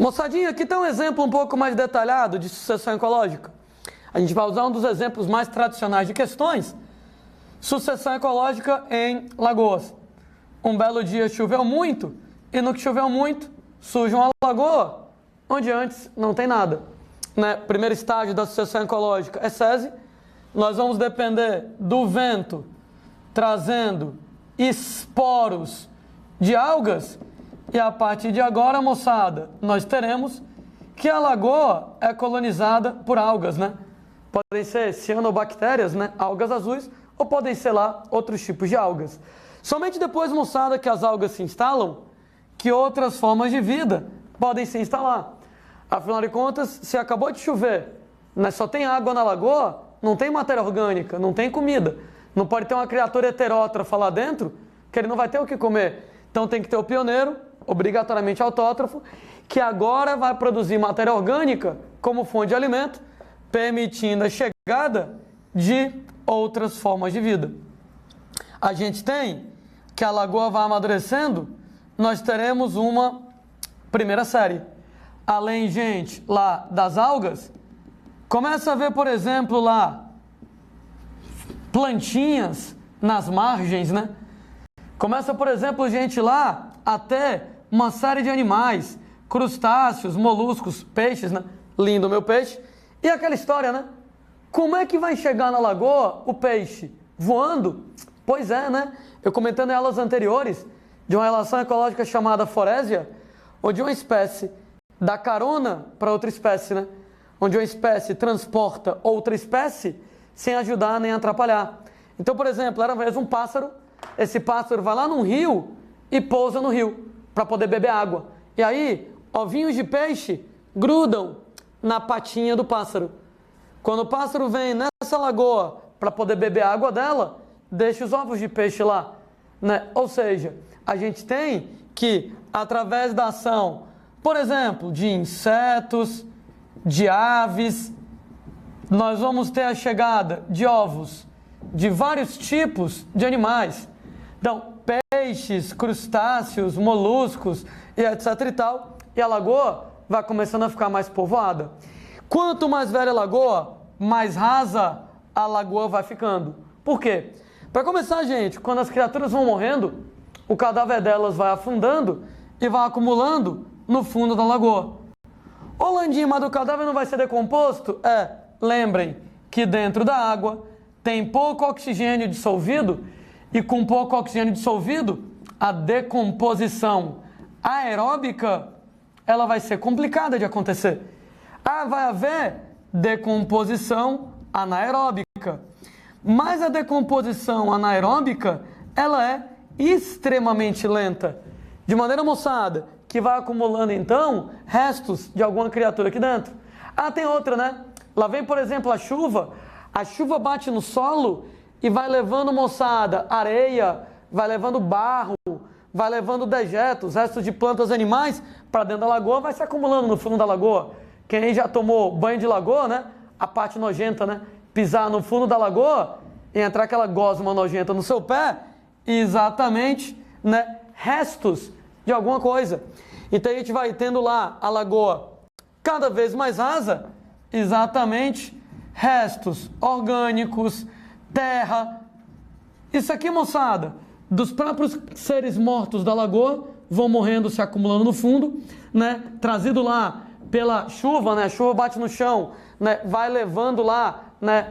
Moçadinha, aqui está um exemplo um pouco mais detalhado de sucessão ecológica. A gente vai usar um dos exemplos mais tradicionais de questões, sucessão ecológica em lagoas. Um belo dia choveu muito, e no que choveu muito, surge uma lagoa, onde antes não tem nada. Primeiro estágio da sucessão ecológica é SESI. Nós vamos depender do vento trazendo esporos de algas, e a partir de agora, moçada, nós teremos que a lagoa é colonizada por algas, Podem ser cianobactérias, algas azuis, ou podem ser lá outros tipos de algas. Somente depois, moçada, que as algas se instalam, que outras formas de vida podem se instalar. Afinal de contas, se acabou de chover, só tem água na lagoa, não tem matéria orgânica, não tem comida. Não pode ter uma criatura heterótrofa lá dentro, que ele não vai ter o que comer. Então tem que ter o pioneiro, obrigatoriamente autótrofo, que agora vai produzir matéria orgânica como fonte de alimento, permitindo a chegada de outras formas de vida. A gente tem que a lagoa vai amadurecendo, nós teremos uma primeira série. Além, gente, lá das algas, começa a ver, por exemplo, lá plantinhas nas margens, Começa, por exemplo, gente, lá até uma série de animais, crustáceos, moluscos, peixes, Lindo meu peixe. E aquela história, Como é que vai chegar na lagoa o peixe? Voando? Pois é, Eu comentando em aulas anteriores de uma relação ecológica chamada forésia, onde uma espécie dá carona para outra espécie, Onde uma espécie transporta outra espécie sem ajudar nem atrapalhar. Então, por exemplo, era uma vez um pássaro, esse pássaro vai lá num rio e pousa no rio para poder beber água. E aí, ovinhos de peixe grudam na patinha do pássaro. Quando o pássaro vem nessa lagoa para poder beber a água dela, deixa os ovos de peixe lá, Ou seja, a gente tem que, através da ação, por exemplo, de insetos, de aves, nós vamos ter a chegada de ovos de vários tipos de animais. Então, peixes, crustáceos, moluscos e etc e tal. E a lagoa vai começando a ficar mais povoada. Quanto mais velha a lagoa, mais rasa a lagoa vai ficando. Por quê? Para começar, gente, quando as criaturas vão morrendo, o cadáver delas vai afundando e vai acumulando no fundo da lagoa. Ô Landinho, mas o cadáver não vai ser decomposto? Lembrem que dentro da água tem pouco oxigênio dissolvido, e com pouco oxigênio dissolvido, a decomposição aeróbica ela vai ser complicada de acontecer. Vai haver decomposição anaeróbica. Mas a decomposição anaeróbica ela é extremamente lenta. De maneira, moçada, que vai acumulando então restos de alguma criatura aqui dentro. Tem outra, Lá vem, por exemplo, a chuva bate no solo e vai levando, moçada, areia, vai levando barro, vai levando dejetos, restos de plantas e animais para dentro da lagoa, vai se acumulando no fundo da lagoa. Quem já tomou banho de lagoa, a parte nojenta, pisar no fundo da lagoa e entrar aquela gosma nojenta no seu pé, exatamente, restos de alguma coisa. Então a gente vai tendo lá a lagoa cada vez mais rasa, exatamente, restos orgânicos, terra. Isso aqui, moçada, dos próprios seres mortos da lagoa, vão morrendo, se acumulando no fundo, trazido lá pela chuva, a chuva bate no chão, vai levando lá,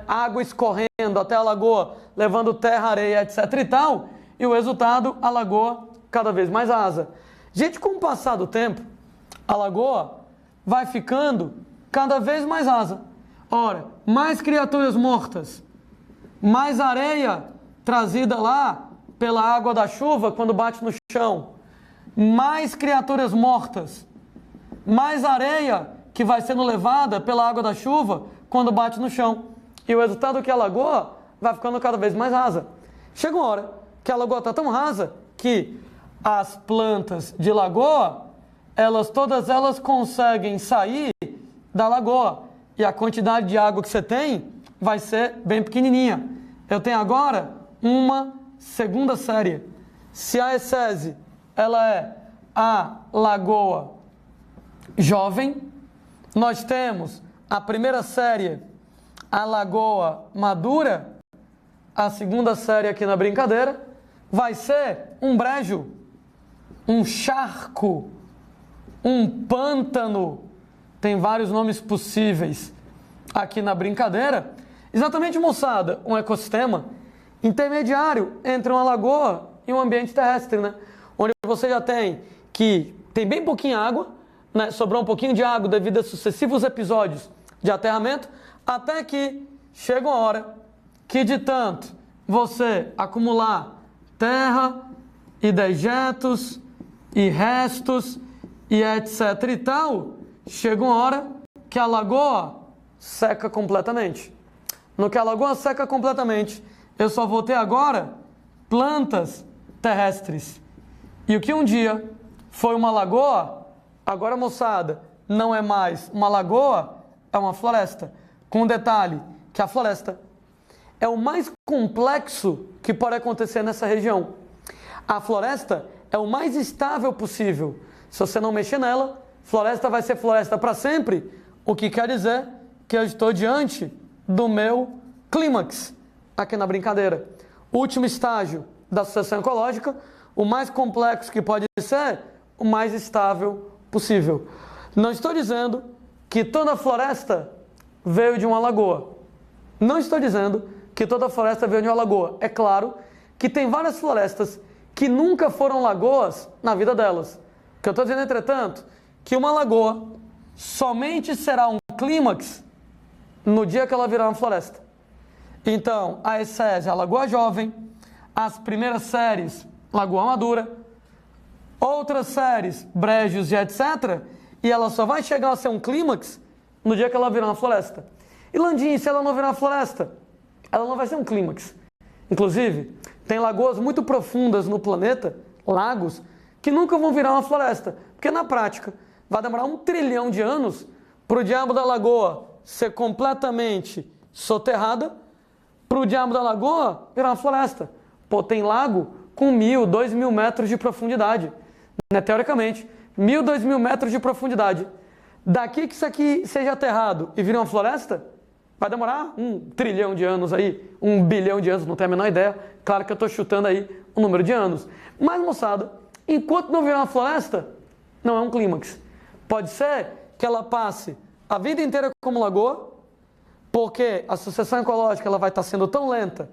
água escorrendo até a lagoa, levando terra, areia, etc e tal, e o resultado, a lagoa cada vez mais rasa. Gente, com o passar do tempo, a lagoa vai ficando cada vez mais rasa. Ora, mais criaturas mortas, mais areia trazida lá pela água da chuva quando bate no chão, mais criaturas mortas, mais areia que vai sendo levada pela água da chuva quando bate no chão. E o resultado é que a lagoa vai ficando cada vez mais rasa. Chega uma hora que a lagoa está tão rasa que as plantas de lagoa, todas elas conseguem sair da lagoa. E a quantidade de água que você tem vai ser bem pequenininha. Eu tenho agora uma segunda série. Se a SESI ela é a lagoa jovem. Nós temos a primeira série, a lagoa madura. A segunda série aqui na brincadeira vai ser um brejo, um charco, um pântano. Tem vários nomes possíveis aqui na brincadeira. Exatamente, moçada, um ecossistema intermediário entre uma lagoa e um ambiente terrestre, né? Onde você já tem bem pouquinha água, né? Sobrou um pouquinho de água devido a sucessivos episódios de aterramento, até que chega uma hora que de tanto você acumular terra e dejetos e restos e etc e tal, chega uma hora que a lagoa seca completamente. No que a lagoa seca completamente, eu só vou ter agora plantas terrestres. E o que um dia foi uma lagoa, agora, moçada, não é mais uma lagoa, é uma floresta. Com um detalhe, que a floresta é o mais complexo que pode acontecer nessa região. A floresta é o mais estável possível. Se você não mexer nela, floresta vai ser floresta para sempre, o que quer dizer que eu estou diante do meu clímax, aqui na brincadeira. Último estágio da sucessão ecológica, o mais complexo que pode ser, o mais estável possível. Não estou dizendo que toda floresta veio de uma lagoa. Não estou dizendo que toda floresta veio de uma lagoa. É claro que tem várias florestas que nunca foram lagoas na vida delas. O que eu estou dizendo, entretanto, que uma lagoa somente será um clímax no dia que ela virar uma floresta. Então, a ESESI, a Lagoa Jovem, as primeiras séries, Lagoa Madura, outras séries, brejos e etc., e ela só vai chegar a ser um clímax no dia que ela virar uma floresta. E Landim, se ela não virar uma floresta, ela não vai ser um clímax. Inclusive, tem lagoas muito profundas no planeta, lagos, que nunca vão virar uma floresta, porque na prática vai demorar 1 trilhão de anos para o diabo da lagoa ser completamente soterrada, para o diabo da lagoa virar uma floresta. Pô, tem lago com 1.000, 2.000 metros de profundidade, né? Teoricamente, 1.000, 2.000 metros de profundidade. Daqui que isso aqui seja aterrado e vire uma floresta, vai demorar 1 trilhão de anos aí, 1 bilhão de anos, não tenho a menor ideia. Claro que eu estou chutando aí o número de anos. Mas, moçada, enquanto não virar uma floresta, não é um clímax. Pode ser que ela passe a vida inteira como lagoa, porque a sucessão ecológica ela vai estar sendo tão lenta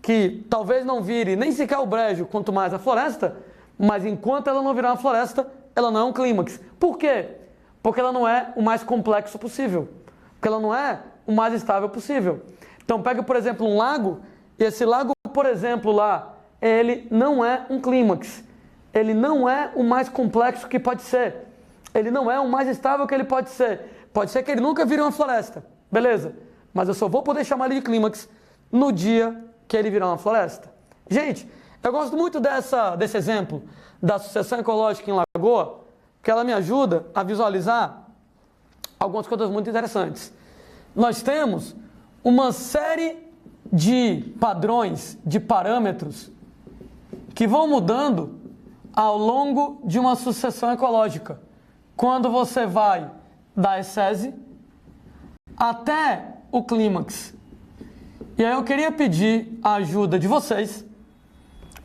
que talvez não vire nem sequer o brejo, quanto mais a floresta, mas enquanto ela não virar uma floresta, ela não é um clímax. Por quê? Porque ela não é o mais complexo possível. Porque ela não é o mais estável possível. Então pega, por exemplo, um lago, e esse lago, por exemplo, lá, ele não é um clímax. Ele não é o mais complexo que pode ser. Ele não é o mais estável que ele pode ser. Pode ser que ele nunca vire uma floresta. Beleza. Mas eu só vou poder chamar ele de clímax no dia que ele virar uma floresta. Gente, eu gosto muito desse exemplo da sucessão ecológica em lagoa, porque ela me ajuda a visualizar algumas coisas muito interessantes. Nós temos uma série de padrões, de parâmetros que vão mudando ao longo de uma sucessão ecológica. Quando você vai da ESESI até o clímax. E aí eu queria pedir a ajuda de vocês,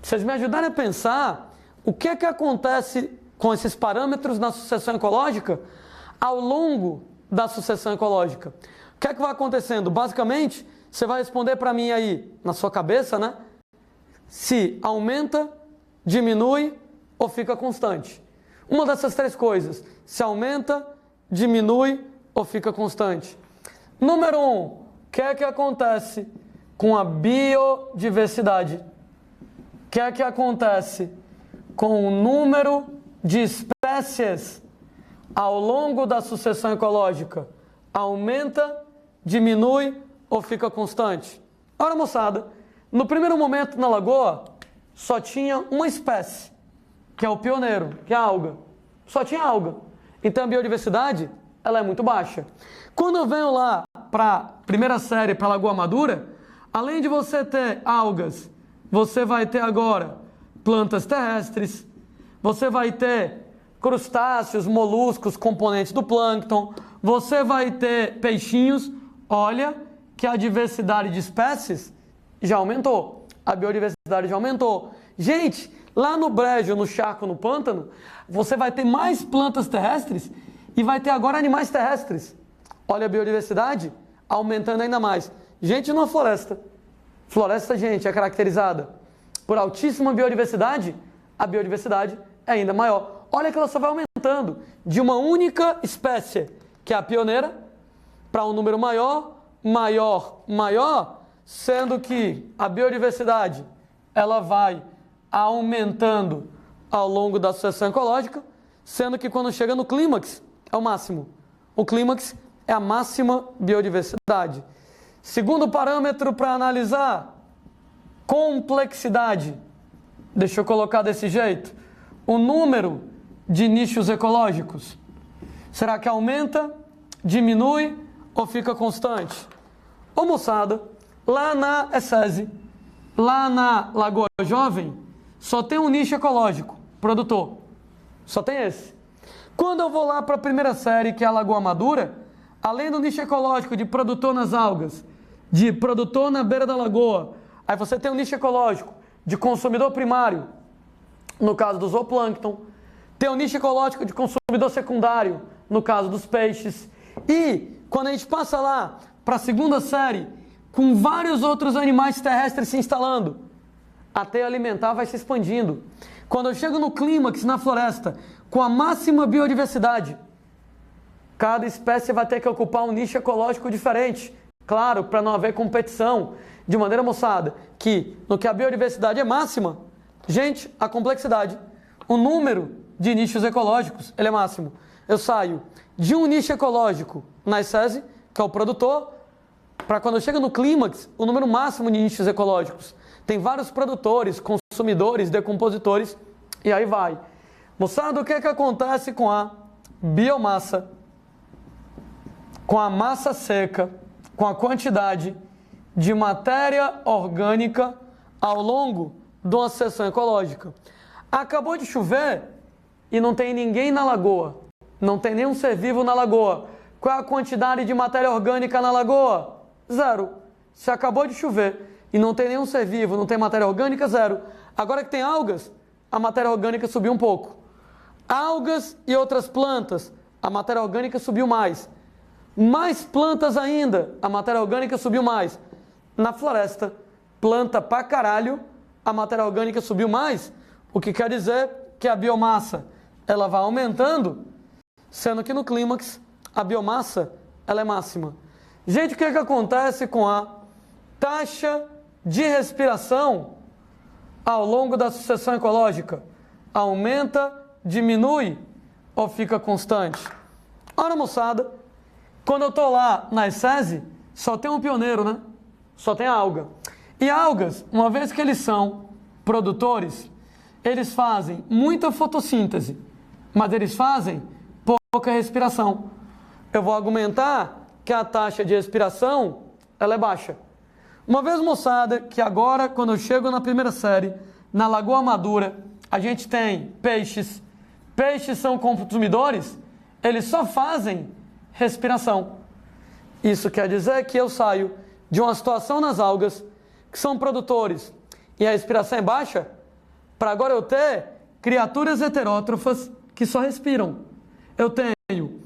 vocês me ajudarem a pensar o que é que acontece com esses parâmetros na sucessão ecológica ao longo da sucessão ecológica. O que é que vai acontecendo? Basicamente, você vai responder para mim aí, na sua cabeça, né? Se aumenta, diminui ou fica constante. Uma dessas três coisas. Se aumenta, diminui ou fica constante. Número 1. O que é que acontece com a biodiversidade? O que é que acontece com o número de espécies ao longo da sucessão ecológica? Aumenta, diminui ou fica constante? Ora, moçada, no primeiro momento na lagoa só tinha uma espécie, que é o pioneiro, que é a alga. Só tinha alga. Então a biodiversidade ela é muito baixa. Quando eu venho lá para a primeira série, para a Lagoa Madura, além de você ter algas, você vai ter agora plantas terrestres, você vai ter crustáceos, moluscos, componentes do plâncton, você vai ter peixinhos. Olha que a diversidade de espécies já aumentou, a biodiversidade já aumentou. Gente, lá no brejo, no charco, no pântano, você vai ter mais plantas terrestres e vai ter agora animais terrestres. Olha a biodiversidade aumentando ainda mais. Gente, numa floresta. Floresta, gente, é caracterizada por altíssima biodiversidade. A biodiversidade é ainda maior. Olha que ela só vai aumentando de uma única espécie, que é a pioneira, para um número maior, maior, maior, sendo que a biodiversidade ela vai aumentando ao longo da sucessão ecológica, sendo que quando chega no clímax é o máximo. O clímax é a máxima biodiversidade. Segundo parâmetro para analisar, complexidade. Deixa eu colocar desse jeito. O número de nichos ecológicos. Será que aumenta, diminui ou fica constante? Ô moçada, lá na ESSESI, lá na Lagoa Jovem, só tem um nicho ecológico, produtor. Só tem esse. Quando eu vou lá para a primeira série, que é a Lagoa Madura, além do nicho ecológico de produtor nas algas, de produtor na beira da lagoa, aí você tem um nicho ecológico de consumidor primário, no caso do zooplâncton, tem um nicho ecológico de consumidor secundário, no caso dos peixes, e quando a gente passa lá para a segunda série, com vários outros animais terrestres se instalando, a teia alimentar vai se expandindo. Quando eu chego no clímax, na floresta, com a máxima biodiversidade, cada espécie vai ter que ocupar um nicho ecológico diferente. Claro, para não haver competição. De maneira, moçada, que no que a biodiversidade é máxima, gente, a complexidade, o número de nichos ecológicos, ele é máximo. Eu saio de um nicho ecológico na ESSESI, que é o produtor, para quando chega no clímax, o número máximo de nichos ecológicos. Tem vários produtores, consumidores, decompositores, e aí vai. Moçada, o que é que acontece com a biomassa, com a massa seca, com a quantidade de matéria orgânica ao longo de uma sucessão ecológica? Acabou de chover e não tem ninguém na lagoa, não tem nenhum ser vivo na lagoa. Qual é a quantidade de matéria orgânica na lagoa? Zero. Se acabou de chover e não tem nenhum ser vivo, não tem matéria orgânica, zero. Agora que tem algas, a matéria orgânica subiu um pouco. Algas e outras plantas, a matéria orgânica subiu mais. Mais plantas ainda, a matéria orgânica subiu mais. Na floresta, planta pra caralho, a matéria orgânica subiu mais, o que quer dizer que a biomassa ela vai aumentando, sendo que no clímax a biomassa ela é máxima. Gente, o que é que acontece com a taxa de respiração ao longo da sucessão ecológica? Aumenta, diminui ou fica constante? Ora, moçada, quando eu estou lá na ESSESI, só tem um pioneiro, né? Só tem a alga. E algas, uma vez que eles são produtores, eles fazem muita fotossíntese, mas eles fazem pouca respiração. Eu vou argumentar que a taxa de respiração ela é baixa. Uma vez, moçada, que agora, quando eu chego na primeira série, na Lagoa Madura, a gente tem peixes. Peixes são consumidores, eles só fazem respiração. Isso quer dizer que eu saio de uma situação nas algas, que são produtores, e a respiração é baixa, para agora eu ter criaturas heterótrofas que só respiram. Eu tenho,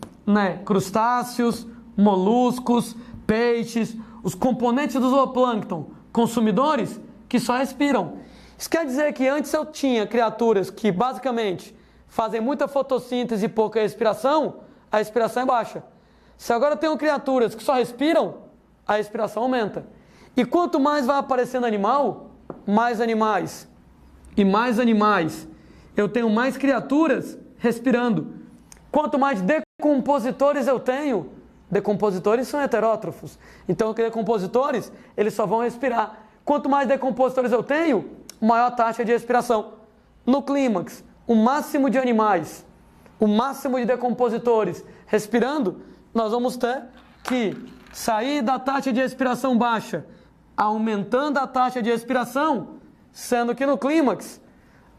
crustáceos, moluscos, peixes, os componentes do zooplâncton, consumidores que só respiram. Isso quer dizer que antes eu tinha criaturas que basicamente fazem muita fotossíntese e pouca respiração, a respiração é baixa. Se agora eu tenho criaturas que só respiram, a respiração aumenta. E quanto mais vai aparecendo animal, mais animais. E mais animais, eu tenho mais criaturas respirando. Quanto mais decompositores eu tenho, decompositores são heterótrofos. Então, decompositores, eles só vão respirar. Quanto mais decompositores eu tenho, maior a taxa de respiração. No clímax, o máximo de animais, o máximo de decompositores respirando, nós vamos ter que sair da taxa de respiração baixa, aumentando a taxa de respiração, sendo que no clímax,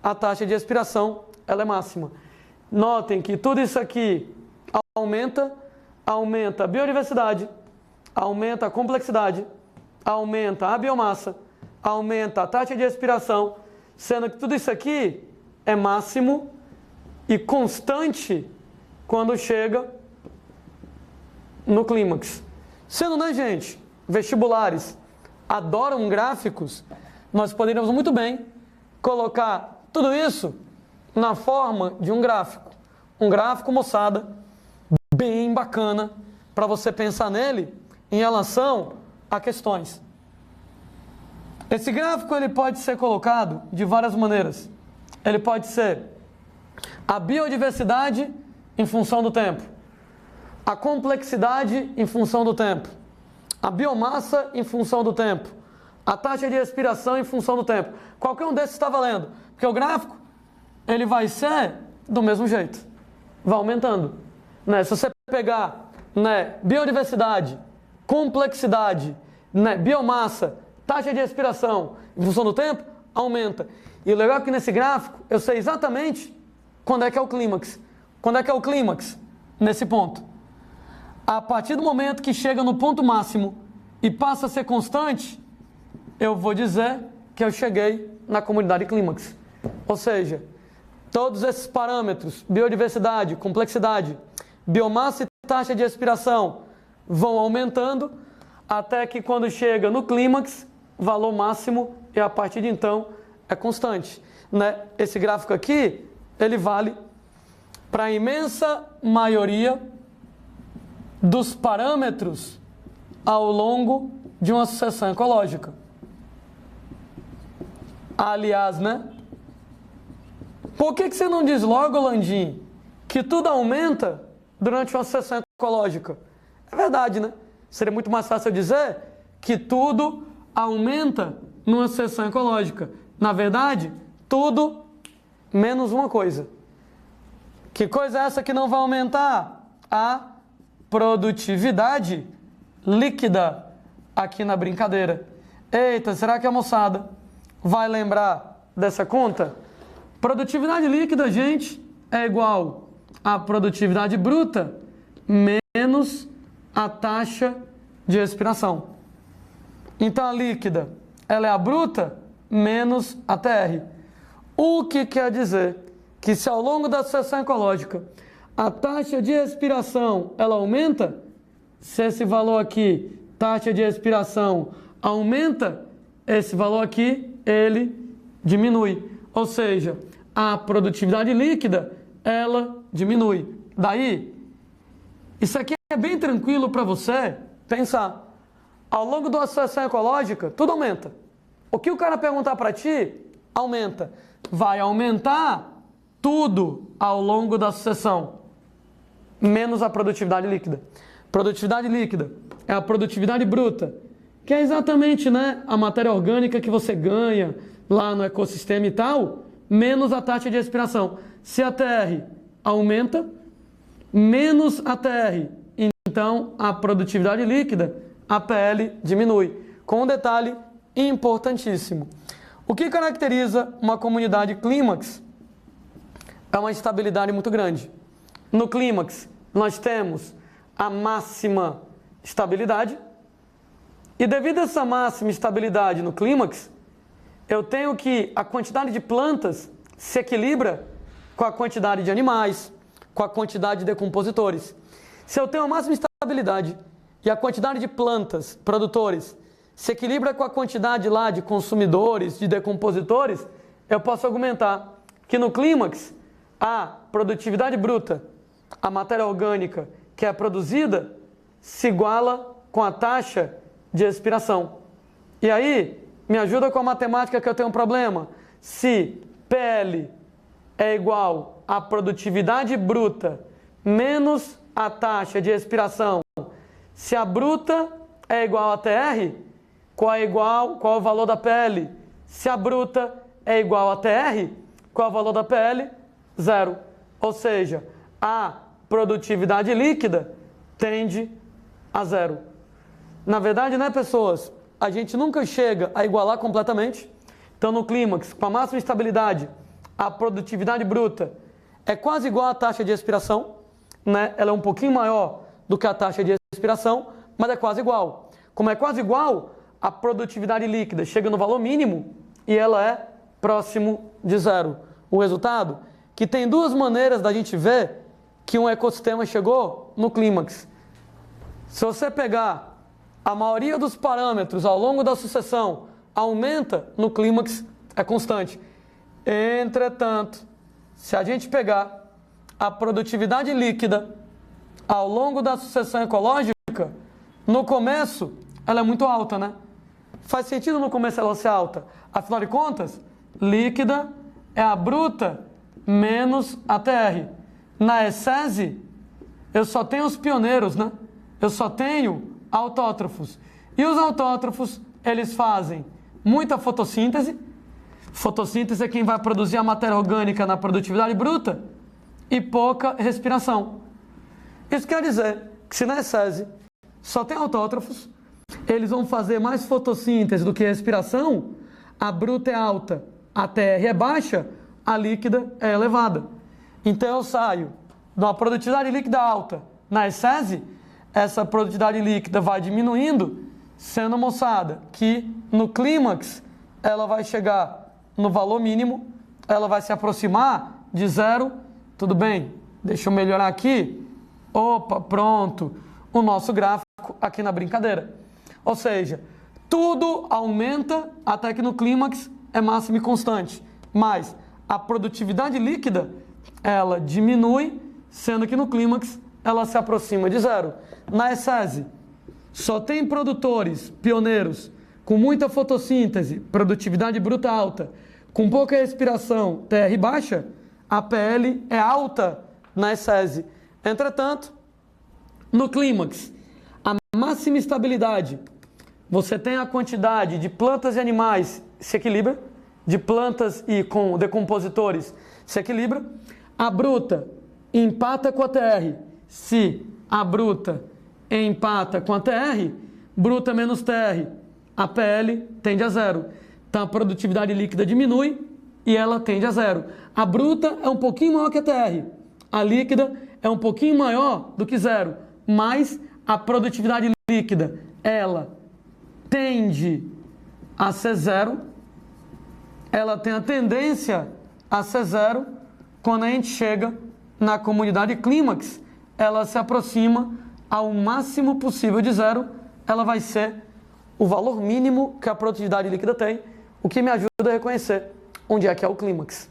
a taxa de respiração ela é máxima. Notem que tudo isso aqui aumenta a biodiversidade, aumenta a complexidade, aumenta a biomassa, aumenta a taxa de expiração, sendo que tudo isso aqui é máximo e constante quando chega no clímax. Sendo, né, gente, vestibulares adoram gráficos, nós poderíamos muito bem colocar tudo isso na forma de um gráfico. Um gráfico, moçada, bem bacana, para você pensar nele em relação a questões. Esse gráfico ele pode ser colocado de várias maneiras. Ele pode ser a biodiversidade em função do tempo, a complexidade em função do tempo, a biomassa em função do tempo, a taxa de expiração em função do tempo. Qualquer um desses está valendo, porque o gráfico ele vai ser do mesmo jeito, vai aumentando, né? Se você pegar, né, biodiversidade, complexidade, né, biomassa, taxa de expiração em função do tempo, aumenta. E o legal é que nesse gráfico eu sei exatamente quando é que é o clímax. Quando é que é o clímax? Nesse ponto. A partir do momento que chega no ponto máximo e passa a ser constante, eu vou dizer que eu cheguei na comunidade clímax. Ou seja, todos esses parâmetros, biodiversidade, complexidade, biomassa e taxa de expiração, vão aumentando até que quando chega no clímax, valor máximo e a partir de então é constante, né? Esse gráfico aqui, ele vale para a imensa maioria dos parâmetros ao longo de uma sucessão ecológica. Aliás, né? Por que você não diz logo, Landim, que tudo aumenta durante uma sucessão ecológica? É verdade, né? Seria muito mais fácil eu dizer que tudo aumenta numa sucessão ecológica. Na verdade, tudo menos uma coisa. Que coisa é essa que não vai aumentar? A produtividade líquida aqui na brincadeira. Eita, será que a moçada vai lembrar dessa conta? Produtividade líquida, gente, é igual a produtividade bruta menos a taxa de expiração. Então a líquida, ela é a bruta menos a TR. O que quer dizer que se ao longo da sucessão ecológica a taxa de expiração ela aumenta, se esse valor aqui, taxa de expiração, aumenta, esse valor aqui, ele diminui. Ou seja, a produtividade líquida, ela diminui. Daí, isso aqui é bem tranquilo para você pensar. Ao longo da sucessão ecológica, tudo aumenta. O que o cara perguntar para ti, aumenta. Vai aumentar tudo ao longo da sucessão, menos a produtividade líquida. Produtividade líquida é a produtividade bruta, que é exatamente, né, a matéria orgânica que você ganha lá no ecossistema e tal, menos a taxa de expiração. Se a TR aumenta, menos a TR, então a produtividade líquida, a PL, diminui. Com um detalhe importantíssimo. O que caracteriza uma comunidade clímax é uma estabilidade muito grande. No clímax, nós temos a máxima estabilidade, e devido a essa máxima estabilidade no clímax, eu tenho que a quantidade de plantas se equilibra com a quantidade de animais, com a quantidade de decompositores. Se eu tenho a máxima estabilidade e a quantidade de plantas, produtores, se equilibra com a quantidade lá de consumidores, de decompositores, eu posso argumentar que no clímax, a produtividade bruta, a matéria orgânica que é produzida, se iguala com a taxa de expiração. E aí, me ajuda com a matemática que eu tenho um problema. Se PL é igual a produtividade bruta menos a taxa de expiração, se a bruta é igual a TR, qual é o valor da PL? Se a bruta é igual a TR, qual é o valor da PL? Zero. Ou seja, a produtividade líquida tende a zero. Na verdade, né, pessoas? A gente nunca chega a igualar completamente. Então, no clímax, com a máxima estabilidade, a produtividade bruta é quase igual à taxa de expiração, né? Ela é um pouquinho maior do que a taxa de expiração, mas é quase igual. Como é quase igual, a produtividade líquida chega no valor mínimo e ela é próximo de zero. O resultado? Que tem duas maneiras da gente ver que um ecossistema chegou no clímax. Se você pegar a maioria dos parâmetros ao longo da sucessão, aumenta no clímax, é constante. Entretanto, se a gente pegar a produtividade líquida ao longo da sucessão ecológica, no começo ela é muito alta, né? Faz sentido no começo ela ser alta. Afinal de contas, líquida é a bruta menos a TR. Na ESSESI, eu só tenho os pioneiros, né? Eu só tenho autótrofos. E os autótrofos, eles fazem muita fotossíntese. Fotossíntese é quem vai produzir a matéria orgânica na produtividade bruta e pouca respiração. Isso quer dizer que se na ESSESI só tem autótrofos, eles vão fazer mais fotossíntese do que respiração, a bruta é alta, a TR é baixa, a líquida é elevada. Então eu saio de uma produtividade líquida alta na ESSESI, essa produtividade líquida vai diminuindo, sendo moçada que no clímax ela vai chegar no valor mínimo, ela vai se aproximar de zero. Tudo bem, deixa eu melhorar aqui. Opa, pronto, o nosso gráfico aqui na brincadeira. Ou seja, tudo aumenta até que no clímax é máximo e constante, mas a produtividade líquida ela diminui, sendo que no clímax ela se aproxima de zero. Na ESSESI, só tem produtores pioneiros com muita fotossíntese, produtividade bruta alta, com pouca respiração, TR baixa, a PL é alta na ESSESI. Entretanto, no clímax, a máxima estabilidade, você tem a quantidade de plantas e animais se equilibra, de plantas e com decompositores se equilibra, a bruta empata com a TR. Se a bruta empata com a TR, bruta menos TR, a PL tende a zero. Então a produtividade líquida diminui e ela tende a zero. A bruta é um pouquinho maior que a TR, a líquida é um pouquinho maior do que zero, mas a produtividade líquida, ela tende a ser zero, ela tem a tendência a ser zero. Quando a gente chega na comunidade clímax, ela se aproxima ao máximo possível de zero, ela vai ser o valor mínimo que a produtividade líquida tem, o que me ajuda a reconhecer onde é que é o clímax.